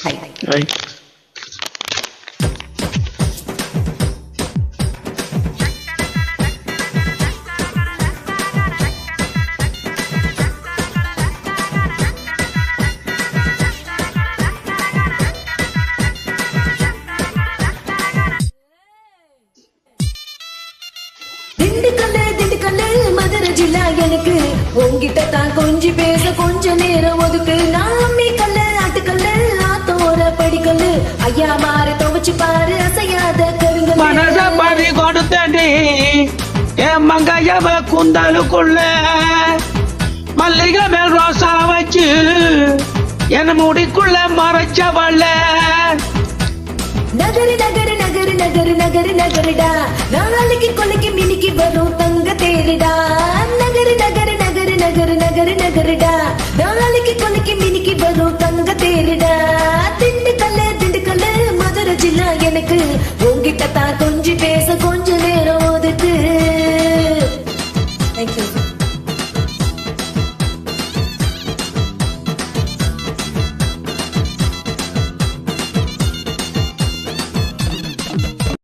High. எனக்கு உங்கிட்ட தான் கொஞ்சி பேச கொஞ்ச நேரம் ஒதுக்கு நாமி கல்லு ஆட்டுக்கல்லு ஆத்தோர படிக்கல்லு ஐயா மாறு துவச்சு பாரு அசையாத கருங்கல் மனச பறி கொடுத்தடி என் மங்கையவ குந்தலுக்குள்ள மல்லிகை மேல் ரோசா வச்சு என் முடிக்குள்ள மறைச்சவள்ள நகரு நகரு நகரு நகரு நகரு நகருடா நாளைக்கு கொலைக்கு மினிக்கு வரும் தங்க தேருடா நகரு நகரு நகரு நகரு நகரு நகருடா நாளைக்கு கொலைக்கு மினிக்கு வரும் தங்க தேருடா திண்டுக்கல்லு மதுரை ஜில்லா எனக்கு உங்கிட்ட தான் கொஞ்சி பேச கொஞ்ச நேரம் ஒதுக்கு. Thank you.